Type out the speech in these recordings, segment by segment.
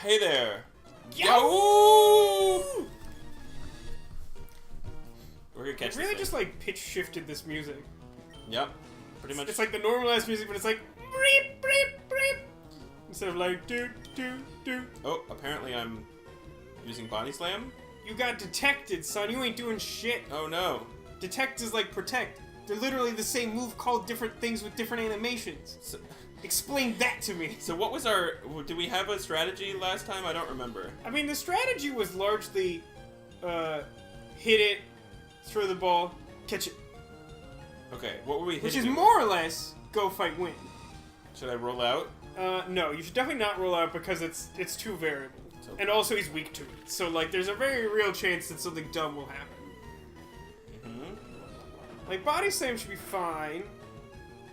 Hey there. Yo! We're gonna catch It really this just like pitch shifted this music. Yep. Pretty much. It's like the normalized music, but it's like breep, breep, breep. Instead of like do, do, do. Oh, apparently I'm using body slam. You got detected, son. You ain't doing shit. Oh no. Detect is like protect. They're literally the same move called different things with different animations. So, Explain that to me. so what was our... Did we have a strategy last time? I don't remember. I mean, the strategy was largely hit it, throw the ball, catch it. Okay, what were we hitting? Which is more or less go fight win. Should I roll out? No, you should definitely not roll out because it's too variable. So, And also he's weak to it. So like there's a very real chance that something dumb will happen. Like body slam should be fine.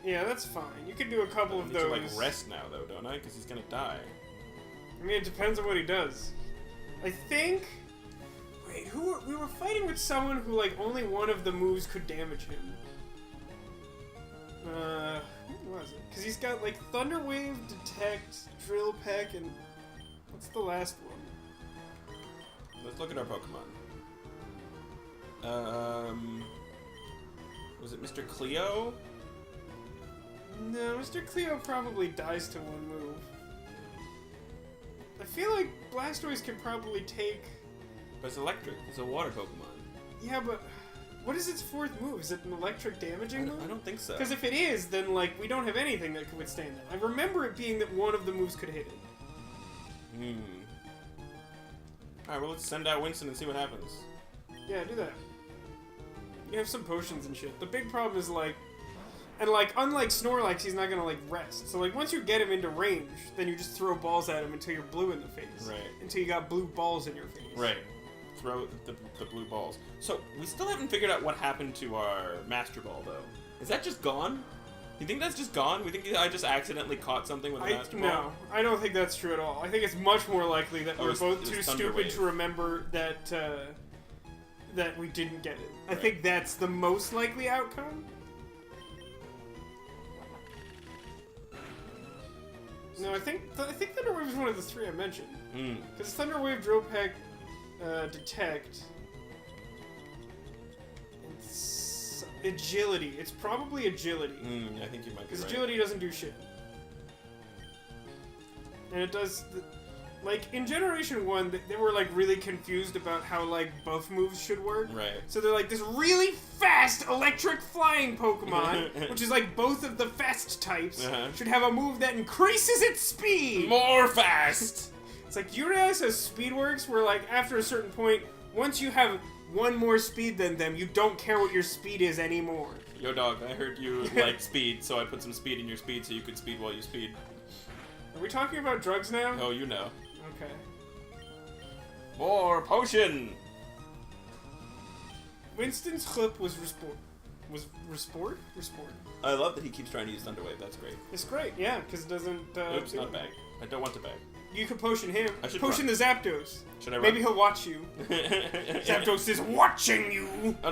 Yeah, that's fine. You could do a couple of I need to, those. like, rest now, though, don't I? Because he's gonna die. I mean, it depends on what he does. I think... Wait, we were fighting with someone who, like, only one of the moves could damage him. Who was it? Because he's got, like, Thunder Wave, Detect, Drill Peck, and... What's the last one? Let's look at our Pokemon. Was it Mr. Cleo? No, Mr. Cleo probably dies to one move. I feel like Blastoise can probably take... But it's electric. It's a water Pokemon. Yeah, but... What is its fourth move? Is it an electric damaging move? I don't think so. Because if it is, then, like, we don't have anything that can withstand that. I remember it being that one of the moves could hit it. Alright, well, let's send out Winston and see what happens. Yeah, do that. You have some potions and shit. The big problem is, like... And, like, unlike Snorlax, he's not gonna, like, rest. So, like, once you get him into range, then you just throw balls at him until you're blue in the face. Right. Until you got blue balls in your face. Right. Throw the blue balls. So, we still haven't figured out what happened to our Master Ball, though. Is that just gone? You think that's just gone? We think I just accidentally caught something with a Master Ball? No, I don't think that's true at all. I think it's much more likely that we're both too Thunder stupid Wave. to remember that, that we didn't get it. I Right. think that's the most likely outcome. No, I think Thunder Wave is one of the three I mentioned. Because Thunder Wave, Drill Peck, Detect, and Agility. It's probably Agility. I think you might be Because right. Agility doesn't do shit. And it does... Like, in Generation 1, they were, like, really confused about how, like, buff moves should work. Right. So they're like, this really fast electric flying Pokemon, which is like both of the fast types, should have a move that increases its speed! More fast! It's like, you realize how speed works? Where, like, after a certain point, once you have one more speed than them, you don't care what your speed is anymore. Yo, dog, I heard you like speed, so I put some speed in your speed so you could speed while you speed. Are we talking about drugs now? Oh, you know. Okay. More potion! Winston's clip was Resport? I love that he keeps trying to use Thunder Wave, that's great. It's great, yeah, because it doesn't... Oops, not bag. I don't want to bag. You could potion him. I should potion run. the Zapdos. Should I run? Maybe he'll watch you. Zapdos is watching you! Oh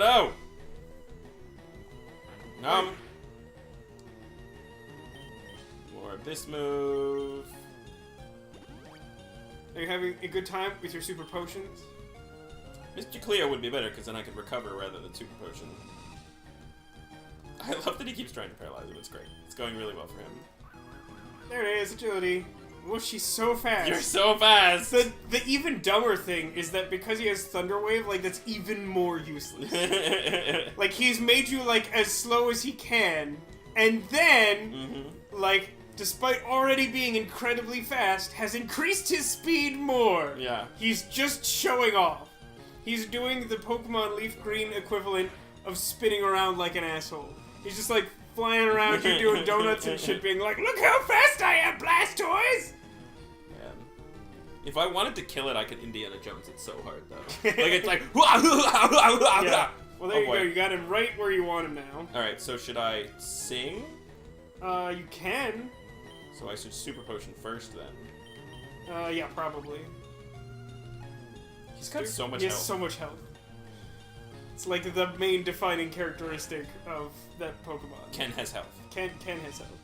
no! More of this move. Are you having a good time with your super potions? Mr. Cleo would be better, because then I could recover rather than super potion. I love that he keeps trying to paralyze him, it's great. It's going really well for him. There it is, Agility. Well, she's so fast. You're so fast! The even dumber thing is that because he has Thunder Wave, like, that's even more useless. Like, he's made you, like, as slow as he can, and then, like, despite already being incredibly fast, has increased his speed more. Yeah. He's just showing off. He's doing the Pokemon Leaf Green equivalent of spinning around like an asshole. He's just, like, flying around here doing donuts and shit, being like, look how fast I am, Blastoise! Man. If I wanted to kill it, I could Indiana Jones it so hard, though. Like, it's like... yeah. Well, there you go. You got him right where you want him now. Alright, so should I sing? You can. So I should Super Potion first, then. Yeah, probably. He's got so much He has health. so much health. It's like the main defining characteristic of that Pokemon. Ken has health. Ken has health.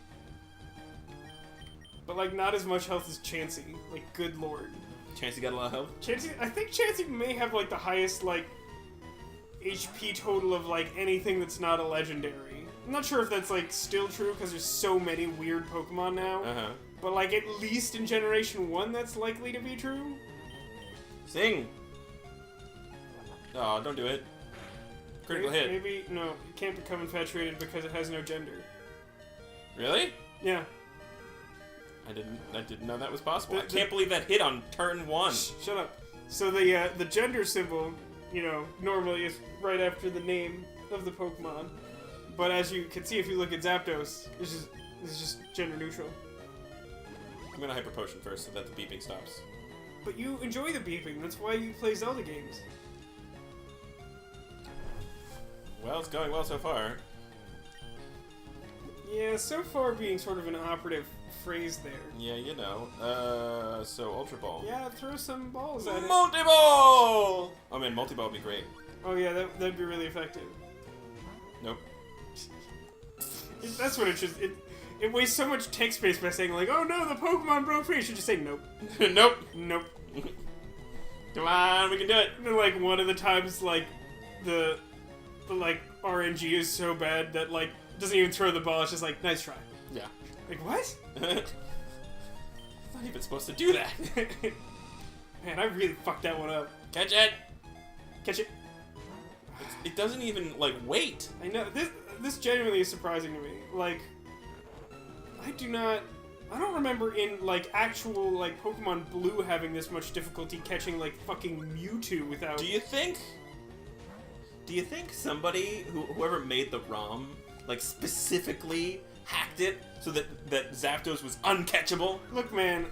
but like not as much health as Chansey. Like, good lord. Chansey got a lot of health? I think Chansey may have like the highest like HP total of like anything that's not a legendary. I'm not sure if that's like still true because there's so many weird Pokemon now. But like at least in Generation 1 that's likely to be true. Sing! Oh, don't do it. Critical hit. Maybe, no, it can't become infatuated because it has no gender. Really? Yeah. I didn't know that was possible. I can't believe that hit on turn 1. Shut up. So the gender symbol, you know, normally is right after the name of the Pokemon. But as you can see if you look at Zapdos, it's just gender neutral. I'm gonna Hyper Potion first so that the beeping stops. But you enjoy the beeping, that's why you play Zelda games. Well, it's going well so far. Yeah, so far being sort of an operative phrase there. Yeah, you know. So Ultra Ball. Yeah, throw some balls at it. Multi-Ball! Oh man, Multi-Ball would be great. Oh yeah, that'd be really effective. Nope. That's what it should... It wastes so much text space by saying like, oh no, the Pokemon broke free. You should just say nope. Nope. Nope. Come on, we can do it. And then like one of the times like the like RNG is so bad that like doesn't even throw the ball. It's just like, nice try. Yeah. Like what? I'm not even supposed to do that. Man, I really fucked that one up. Catch it. Catch it. It doesn't even like wait. I know this genuinely is surprising to me. Like, I don't remember in like actual like Pokemon Blue having this much difficulty catching like fucking Mewtwo without. Do you think somebody whoever made the ROM like specifically hacked it so that Zapdos was uncatchable? Look, man.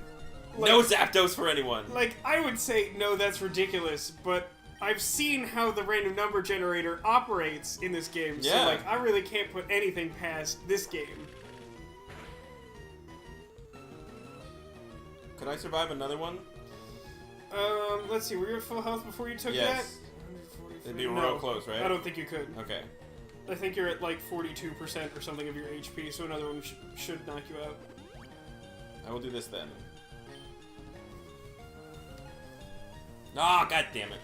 Like, no Zapdos for anyone. Like, I would say no, that's ridiculous, but I've seen how the random number generator operates in this game, yeah. So like I really can't put anything past this game. Could I survive another one? Let's see, were you at full health before you took that? It'd be real close, right? I don't think you could. Okay. I think you're at like 42% or something of your HP, so another one should knock you out. I will do this then. Ah, god damn it.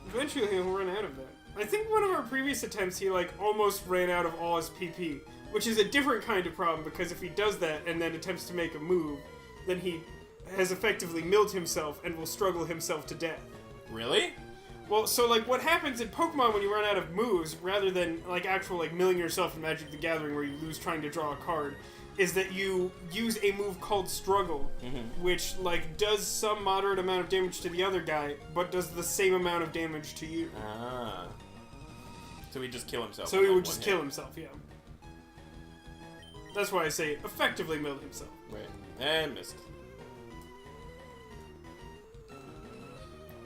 Eventually he'll run out of that. I think one of our previous attempts he like almost ran out of all his PP, which is a different kind of problem because if he does that and then attempts to make a move, then he has effectively milled himself and will struggle himself to death. Really? Well, so like what happens in Pokemon when you run out of moves, rather than like actual like milling yourself in Magic the Gathering where you lose trying to draw a card, is that you use a move called Struggle, which like does some moderate amount of damage to the other guy, but does the same amount of damage to you. Ah. So he'd just kill himself. So he would just kill himself, yeah. That's why I say effectively milled himself. Right. And missed.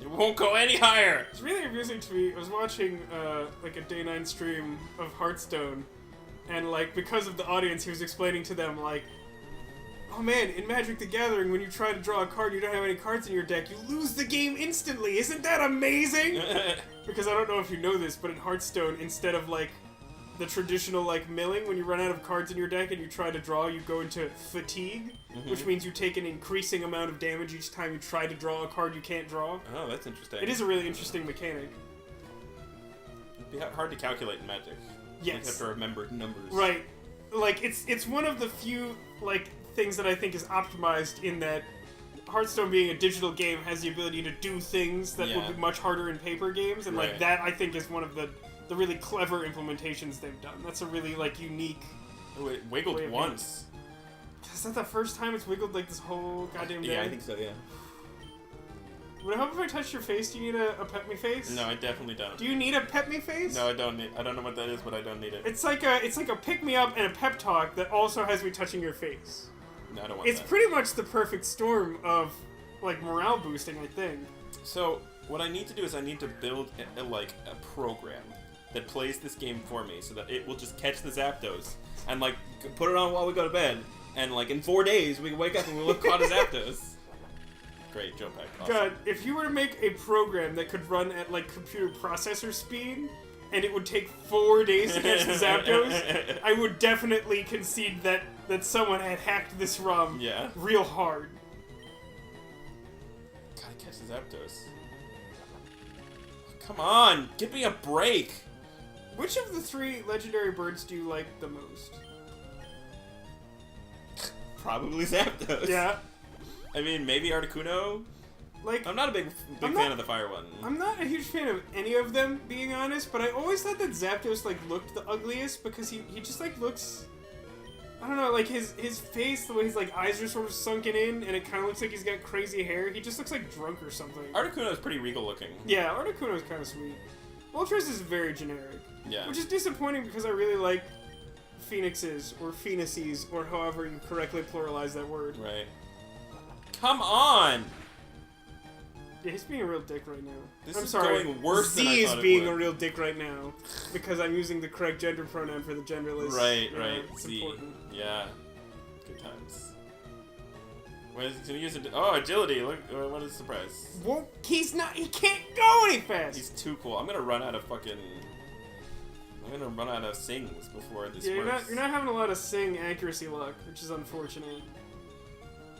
It won't go any higher! It's really amusing to me. I was watching like a Day 9 stream of Hearthstone, and like because of the audience, he was explaining to them like, oh man, in Magic the Gathering, when you try to draw a card, you don't have any cards in your deck, you lose the game instantly. Isn't that amazing? Because I don't know if you know this, but in Hearthstone, instead of like the traditional like milling, when you run out of cards in your deck and you try to draw, you go into fatigue, which means you take an increasing amount of damage each time you try to draw a card you can't draw. Oh, that's interesting. It is a really interesting mechanic. It'd be hard to calculate in Magic. Yes. You have to remember numbers. Right. Like, it's one of the few, like, things that I think is optimized in that Hearthstone being a digital game has the ability to do things that would be much harder in paper games, and like that I think is one of the really clever implementations they've done. That's a really like unique. Oh, it wiggled once. Is that the first time it's wiggled like this whole goddamn day? Yeah, I think so. Yeah. Would it help if I touched your face? Do you need a Pep-Me-Face? No, I definitely don't. Do you need a Pep-Me-Face? No, I don't need. I don't know what that is, but I don't need it. It's like a pick-me-up and a pep talk that also has me touching your face. No, I don't want It's that. pretty much the perfect storm of like morale boosting, I think. So what I need to do is I need to build a program that plays this game for me, so that it will just catch the Zapdos and like put it on while we go to bed, and like in 4 days we can wake up and we'll have caught a Zapdos. Great, Joe Pack. Awesome. God, if you were to make a program that could run at like computer processor speed and it would take 4 days to catch the Zapdos, I would definitely concede that someone had hacked this ROM real hard. Gotta catch the Zapdos. Come on, give me a break. Which of the 3 legendary birds do you like the most? Probably Zapdos. Yeah. I mean, maybe Articuno. Like, I'm not a big fan of the fire one. I'm not a huge fan of any of them, being honest, but I always thought that Zapdos, like, looked the ugliest because he just, like, looks... I don't know, like, his face, the way his, like, eyes are sort of sunken in, and it kind of looks like he's got crazy hair. He just looks like drunk or something. Articuno is pretty regal looking. Yeah, Articuno is kind of sweet. Moltres is very generic. Yeah. Which is disappointing because I really like Phoenixes, or Phoenices, or however you correctly pluralize that word. Right. Come on! Yeah, he's being a real dick right now. This is going worse than I thought it would. Z is being a real dick right now because I'm using the correct gender pronoun for the genderless. Right. It's Z. important. Yeah. Good times. What is he gonna use? Oh, agility! Look, what a surprise. Well, he's not. He can't go any fast. He's too cool. I'm gonna run out of sings before this works. You're not having a lot of sing accuracy luck, which is unfortunate.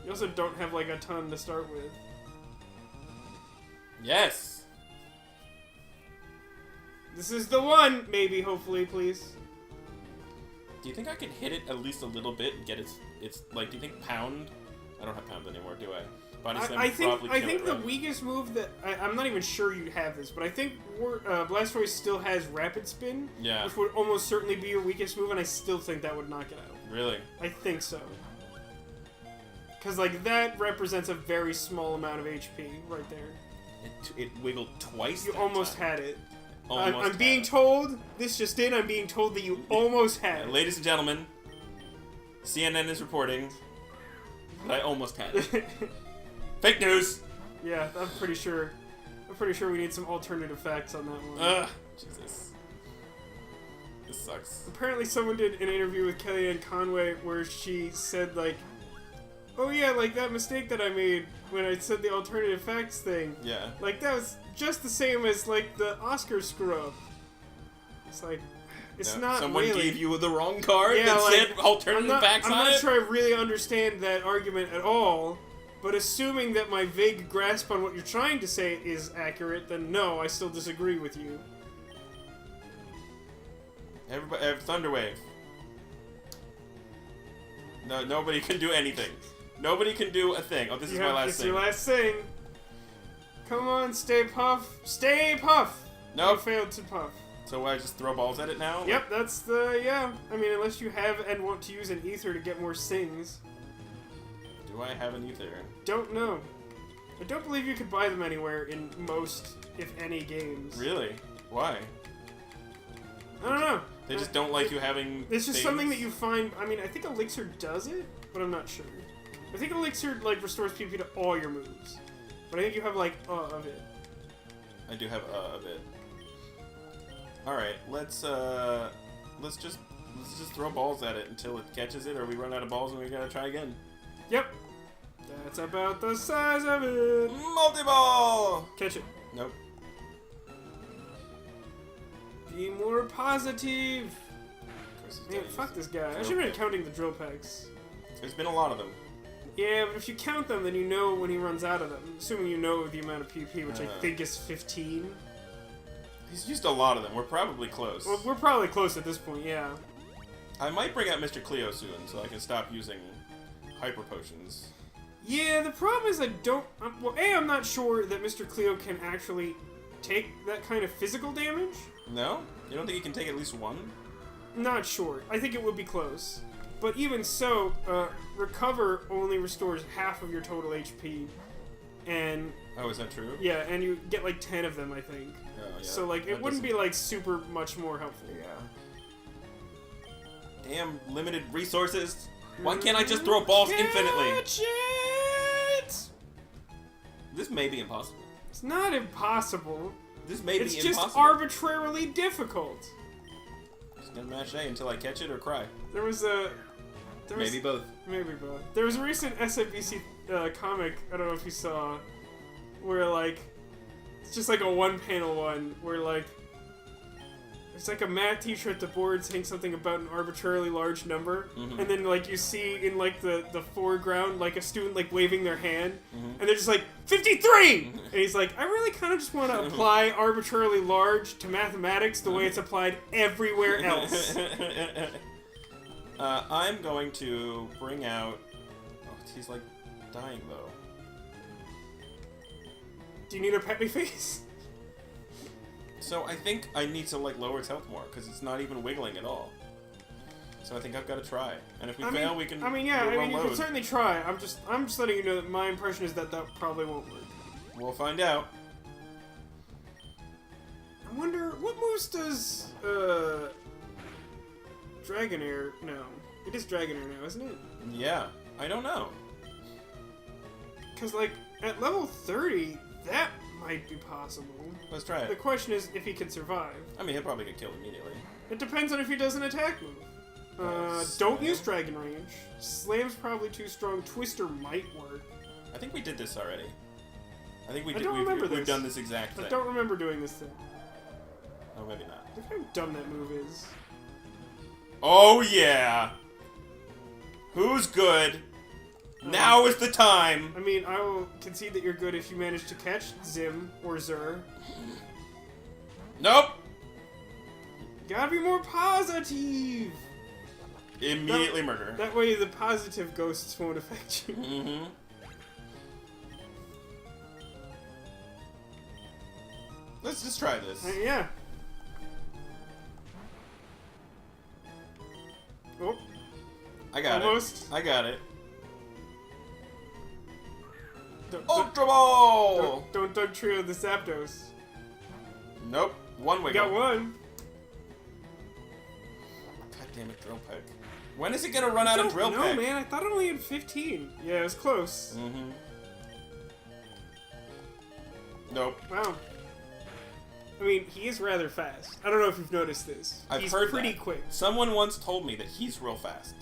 You also don't have like a ton to start with. Yes! This is the one! Maybe, hopefully, please. Do you think I can hit it at least a little bit and get its like, do you think pound? I don't have pound anymore, do I? Body slam I think the right? weakest move that... I'm not even sure you have this, but I think Blastoise still has Rapid Spin, which would almost certainly be your weakest move, and I still think that would knock it out. Really? I think so. Because, like, that represents a very small amount of HP right there. It wiggled twice. You almost had it. Almost I'm being told, this just in, I'm being told that you almost had it. Ladies and gentlemen, CNN is reporting that I almost had it. Fake news! Yeah, I'm pretty sure we need some alternative facts on that one. Ugh, Jesus. This sucks. Apparently someone did an interview with Kellyanne Conway where she said, like, oh yeah, like that mistake that I made when I said the alternative facts thing. Yeah. Like, that was just the same as, like, the Oscar screw-up. It's like, it's not Someone really. gave you the wrong card that like, said alternative facts on it? I'm not sure I really understand that argument at all, but assuming that my vague grasp on what you're trying to say is accurate, then no, I still disagree with you. Everybody, Thunderwave. No, nobody can do anything. Nobody can do a thing. Oh, this is my last thing. It's your last thing. Come on, stay puff. Stay puff! Nope. You failed to puff. So I just throw balls at it now? Yep, that's the, yeah. I mean, unless you have and want to use an ether to get more sings. Do I have an ether? Don't know. I don't believe you could buy them anywhere in most, if any, games. Really? Why? I don't know. They just don't like you having It's just things? something that you find, I mean, I think Elixir does it, but I'm not sure. I think Elixir, like, restores PP to all your moves. But I think you have, like, of it. I do have of it. Alright, let's just throw balls at it until it catches it, or we run out of balls and we gotta try again. Yep. That's about the size of it. Multi-ball! Catch it. Nope. Be more positive. Man, fuck this guy. I should have been counting the drill pegs. There's been a lot of them. Yeah, but if you count them, then you know when he runs out of them. Assuming you know the amount of PP, which I think is 15. He's used a lot of them. We're probably close. Well, we're probably close at this point, yeah. I might bring out Mr. Cleo soon, so I can stop using hyper potions. Yeah, the problem is I don't... well, A, I'm not sure that Mr. Cleo can actually take that kind of physical damage. No? You don't think he can take at least one? Not sure. I think it would be close. But even so, Recover only restores half of your total HP. And... Oh, is that true? Yeah, and you get like 10 of them, I think. Oh, yeah. So, like, it wouldn't be, like, super much more helpful. Yeah. Damn limited resources. Why can't I just throw balls infinitely? Catch it! This may be impossible. It's not impossible. This may be impossible. It's just arbitrarily difficult. Just gonna mash A until I catch it or cry. There was a... Maybe both. Maybe both. There was a recent SMBC comic, I don't know if you saw, where, like, it's just like a one-panel one, where, like, It's like a math teacher at the board saying something about an arbitrarily large number, and then like you see in like the foreground like a student like waving their hand, and they're just like 53, and he's like, I really kind of just want to apply arbitrarily large to mathematics the way it's applied everywhere else. I'm going to bring out. Oh, he's like dying though. Do you need a Pep-Me-Face? So I think I need to like lower its health more because it's not even wiggling at all. So I think I've got to try. And if we fail, we can. You can certainly try. I'm just letting you know that my impression is that probably won't work. We'll find out. I wonder what moves does Dragonair? No, it is Dragonair now, isn't it? Yeah, I don't know. Because like at level 30, that might be possible. Let's try The it. question is if he can survive. I mean, he'll probably get killed immediately. It depends on if he does an attack move. Don't use Dragon Range. Slam's probably too strong. Twister might work. I think we did this already. I think we I did. don't remember We've this. done this exact thing. I don't remember doing this thing. Oh, maybe not. Look how dumb that move is. Oh yeah. Who's good? Now is the time. I mean, I will concede that you're good if you manage to catch Zim or Zur. Nope. Gotta be more positive. Immediately murder. That way the positive ghosts won't affect you. Mm-hmm. Let's just try this. Yeah. Oh. I got Almost. it. I got it. Don't, Ultra Ball! don't Doug Trio the Zapdos. Nope. One We wiggle. got one. God damn it, Drill Peck. When is it gonna run out of Drill No, Peck? man, I thought it only had 15. Yeah, it was close. Mm-hmm. Nope. Wow. I mean, he is rather fast. I don't know if you've noticed this. I've He's heard pretty that. quick. Someone once told me that he's real fast.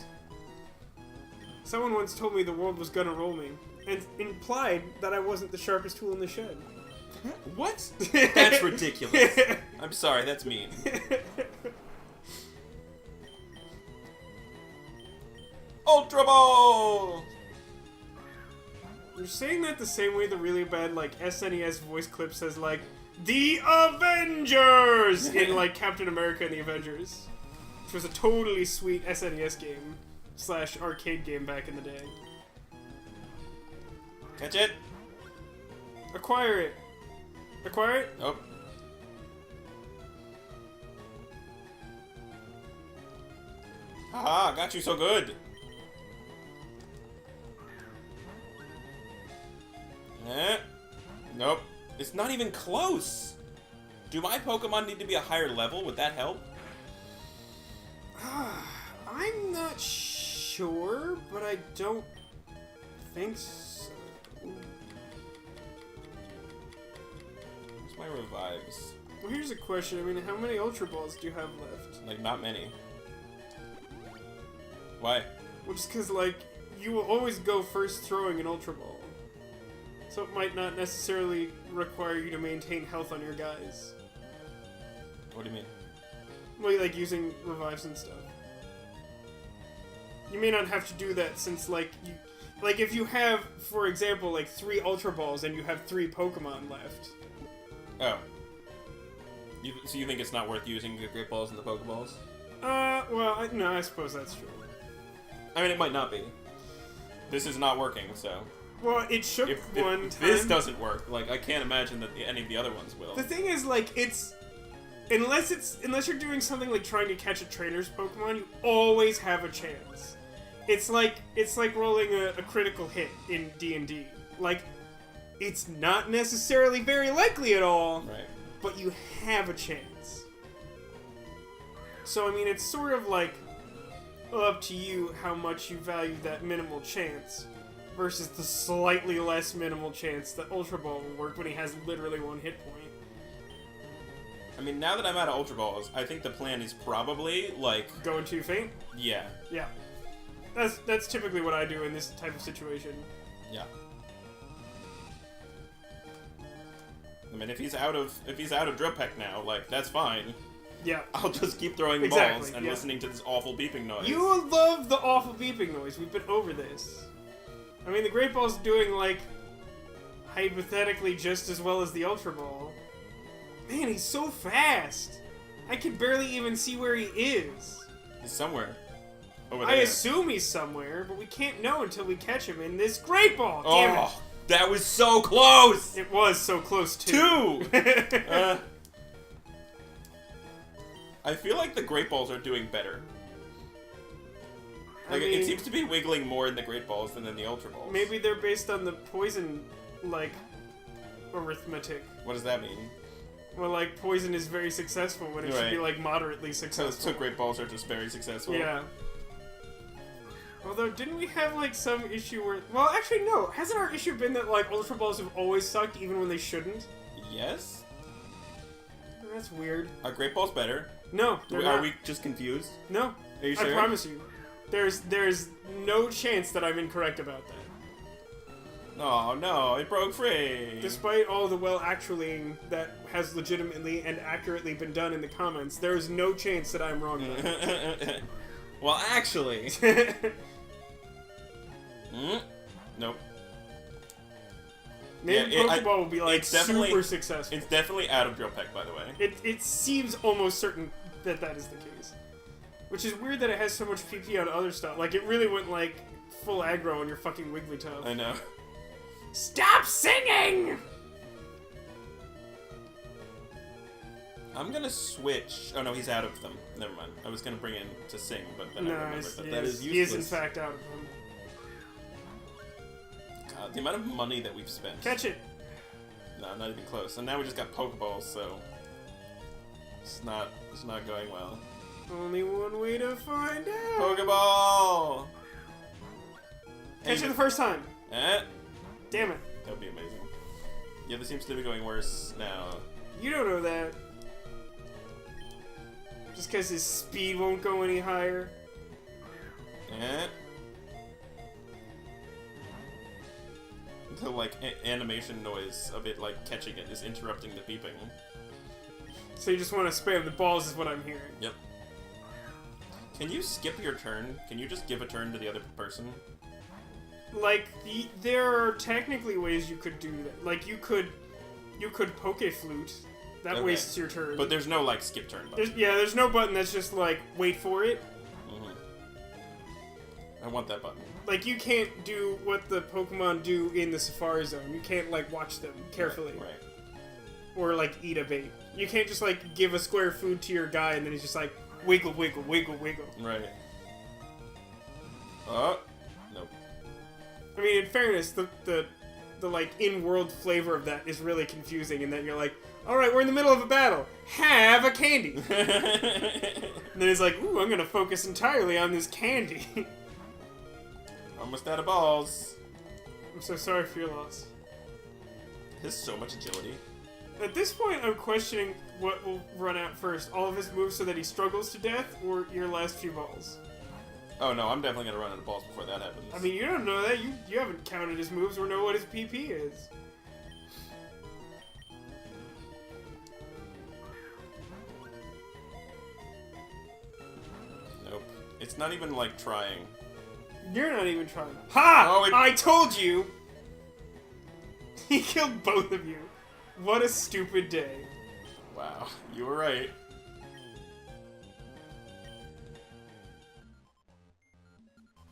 Someone once told me the world was gonna roll me, and implied that I wasn't the sharpest tool in the shed. What? That's ridiculous. I'm sorry, that's mean. Ultra Ball! You're saying that the same way the really bad, like, SNES voice clip says, like, The Avengers! in, like, Captain America and the Avengers. Which was a totally sweet SNES game / arcade game back in the day. Catch it? Acquire it. Acquire it? Nope. Haha, got you so good. Nope. It's not even close. Do my Pokemon need to be a higher level? Would that help? I'm not sure, but I don't think so. Where's my revives? Well, here's a question. I mean, how many Ultra Balls do you have left? Like, not many. Why? Well, just because, like, you will always go first throwing an Ultra Ball. So it might not necessarily require you to maintain health on your guys. What do you mean? Well, like, using revives and stuff. You may not have to do that since, like, you... Like, if you have, for example, like, 3 Ultra Balls and you have 3 Pokemon left. Oh. So you think it's not worth using the Great Balls and the Pokeballs? Well, no, I suppose that's true. I mean, it might not be. This is not working, so... Well, it shook If one time. this doesn't work, like, I can't imagine that any of the other ones will. The thing is, like, it's... Unless you're doing something like trying to catch a trainer's Pokemon, you always have a chance. It's like rolling a critical hit in D&D. Like, it's not necessarily very likely at all, Right. but you have a chance. So, I mean, it's sort of like up to you how much you value that minimal chance versus the slightly less minimal chance that Ultra Ball will work when he has literally 1 hit point. I mean, now that I'm out of Ultra Balls, I think the plan is probably, like... Going too faint? Yeah. Yeah. That's typically what I do in this type of situation. Yeah. I mean, if he's out of Drill Peck now, like, that's fine. Yeah. I'll just keep throwing the balls and listening to this awful beeping noise. You love the awful beeping noise. We've been over this. I mean, the Great Ball's doing, like, hypothetically just as well as the Ultra Ball. Man, he's so fast. I can barely even see where he is. He's somewhere. Over I there. assume he's somewhere, but we can't know until we catch him in this Great Ball. Damn it. That was so close! It was so close, too. 2! I feel like the Great Balls are doing better. Like, it seems to be wiggling more in the Great Balls than in the Ultra Balls. Maybe they're based on the poison, like, arithmetic. What does that mean? Well, like, poison is very successful when it should be, like, moderately successful. So Great Balls are just very successful. Yeah. Although, didn't we have, like, some issue where... Well, actually, no. Hasn't our issue been that, like, Ultra Balls have always sucked even when they shouldn't? Yes? That's weird. Are Great Balls better? No, they're not. Are we just confused? No. Are you sure? I promise you. There's no chance that I'm incorrect about that. Oh, no. It broke free. Despite all the well-actuallying that has legitimately and accurately been done in the comments, there is no chance that I'm wrong about it. Well, actually... Nope. Maybe Pokeball will be, like, super successful. It's definitely out of Drill Peck, by the way. It seems almost certain that that is the case. Which is weird that it has so much PP on other stuff. Like, it really went, like, full aggro on your fucking Wigglytuff. I know. Stop singing! I'm gonna switch... Oh, no, he's out of them. Never mind. I was gonna bring in to sing, but then I remembered that is useless. He is, in fact, out of them. God, the amount of money that we've spent. Catch it! No, not even close. And now we just got Pokeballs, so... It's not going well. Only one way to find out! Pokeball! Catch it the first time! Eh? Damn it. That would be amazing. Yeah, this seems to be going worse now. You don't know that. Just because his speed won't go any higher. Eh? The, like, animation noise of it, like, catching it is interrupting the beeping. So you just want to spam the balls is what I'm hearing. Yep. Can you skip your turn? Can you just give a turn to the other person? Like, there are technically ways you could do that. Like, you could Poke Flute. That wastes your turn. But there's no, like, skip turn button. There's no button that's just, like, wait for it. Mm-hmm. I want that button. Like, you can't do what the Pokemon do in the Safari Zone. You can't, like, watch them carefully. Right. Or, like, eat a bait. You can't just, like, give a square food to your guy and then he's just like, wiggle, wiggle, wiggle, wiggle. Right. Nope. I mean, in fairness, the like, in-world flavor of that is really confusing in that you're like, alright, we're in the middle of a battle. Have a candy. And then he's like, ooh, I'm gonna focus entirely on this candy. Almost out of balls. I'm so sorry for your loss. He has so much agility. At this point, I'm questioning what will run out first. All of his moves so that he struggles to death, or your last few balls. Oh no, I'm definitely gonna run out of balls before that happens. I mean, you don't know that. You haven't counted his moves or know what his PP is. Nope. It's not even, like, trying. You're not even trying. Ha! Oh, I told you! He killed both of you. What a stupid day. Wow, you were right.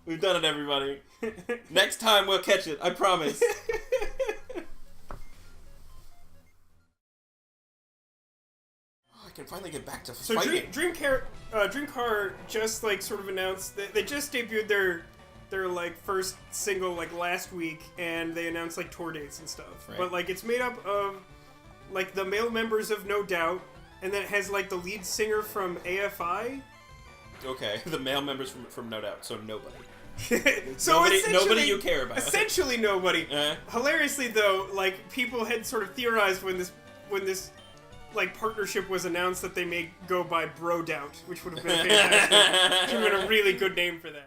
We've done it, everybody. Next time we'll catch it, I promise. I can finally get back to fighting. Dreamcar just, like, sort of announced that they just debuted their like first single like last week, and they announced like tour dates and stuff. Right. But like it's made up of like the male members of No Doubt, and then it has like the lead singer from AFI. Okay, the male members from No Doubt, so nobody. So nobody you care about. Essentially nobody. Hilariously though, like people had sort of theorized when this like partnership was announced that they may go by Bro Doubt, which would have been fantastic. Which would have been a really good name for that.